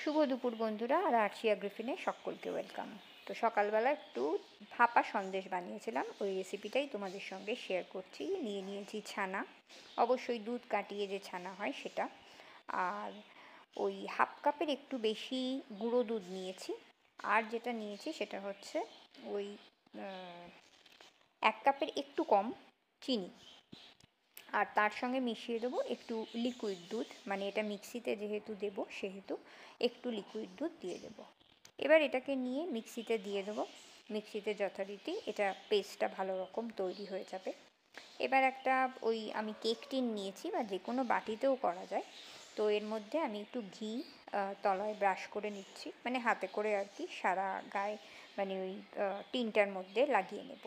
শুভ দুপুর বন্ধুরা, আর আরশিয়া গ্রিফিনে সকলকে ওয়েলকাম। তো সকালবেলা একটু ভাপা সন্দেশ বানিয়েছিলাম, ওই রেসিপিটাই তোমাদের সঙ্গে শেয়ার করছি। নিয়েছি ছানা, অবশ্যই দুধ কাটিয়ে যে ছানা হয় সেটা, আর ওই হাফ কাপের একটু বেশি গুঁড়ো দুধ নিয়েছি। আর যেটা নিয়েছি সেটা হচ্ছে ওই 1 কাপের একটু কম চিনি, আর তার সঙ্গে মিশিয়ে দেবো একটু লিকুইড দুধ, মানে এটা মিক্সিতে যেহেতু দেবো সেহেতু একটু লিকুইড দুধ দিয়ে দেবো। এবার এটাকে নিয়ে মিক্সিতে দিয়ে দেবো। মিক্সিতে যথারীতি এটা পেস্টটা ভালো রকম তৈরি হয়ে যাবে। এবার একটা ওই আমি কেক টিন নিয়েছি, বা যে কোনো বাটিতেও করা যায়। তো এর মধ্যে আমি একটু ঘি তলায় ব্রাশ করে নিচ্ছি, মানে হাতে করে আর কি, সারা গায়ে, মানে ওই টিনটার মধ্যে লাগিয়ে নেব।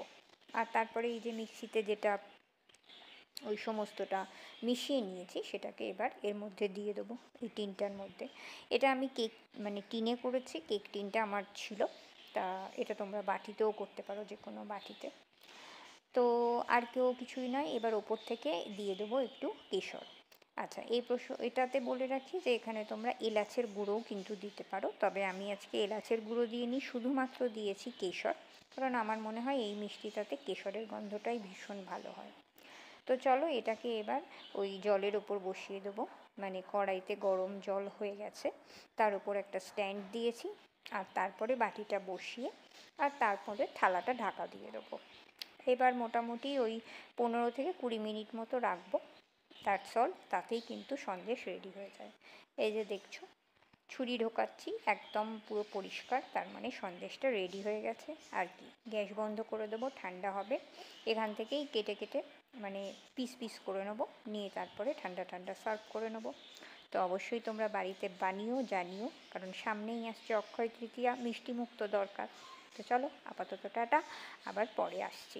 আর তারপরে এই যে মিক্সিতে যেটা ওই সমস্তটা মিশিয়ে নিয়েছি সেটাকে এবার এর মধ্যে দিয়ে দেবো, এই টিনটার মধ্যে। এটা আমি কেক, মানে টিনে করেছি, কেক টিনটা আমার ছিল, তা এটা তোমরা বাটিতেও করতে পারো, যে কোনো বাটিতে। তো আর কেউ কিছুই নয়, এবার ওপর থেকে দিয়ে দেবো একটু কেশর। আচ্ছা, এটাতে বলে রাখি যে এখানে তোমরা এলাচের গুঁড়োও কিন্তু দিতে পারো, তবে আমি আজকে এলাচের গুঁড়ো দিইনি, শুধুমাত্র দিয়েছি কেশর, কারণ আমার মনে হয় এই মিষ্টিটাতে কেশরের গন্ধটাই ভীষণ ভালো হয়। তো চলো এটাকে এবার ওই জলের ওপর বসিয়ে দেবো, মানে কড়াইতে গরম জল হয়ে গেছে, তার উপর একটা স্ট্যান্ড দিয়েছি, আর তারপরে বাটিটা বসিয়ে আর তারপরে থালাটা ঢাকা দিয়ে দেবো। এবার মোটামুটি ওই 15 থেকে 20 মিনিট মতো রাখবো। দ্যাটস অল, তাতেই কিন্তু সন্দেশ রেডি হয়ে যায়। এই যে দেখছো, ছুরি ঢোকাচ্ছি, একদম পুরো পরিষ্কার, তার মানে সন্দেশটা রেডি হয়ে গেছে। আর কি, গ্যাস বন্ধ করে দেবো, ঠান্ডা হবে। এখান থেকেই কেটে কেটে মানে পিস পিস করে নেবো, নিয়ে তারপরে ঠান্ডা ঠান্ডা সার্ভ করে নেবো। তো অবশ্যই তোমরা বাড়িতে বানিও, জানিও, কারণ সামনেই আসছে অক্ষয় তৃতীয়া, মিষ্টি মুখ তো দরকার। তো চলো আপাতত টাটা, আবার পরে আসছি।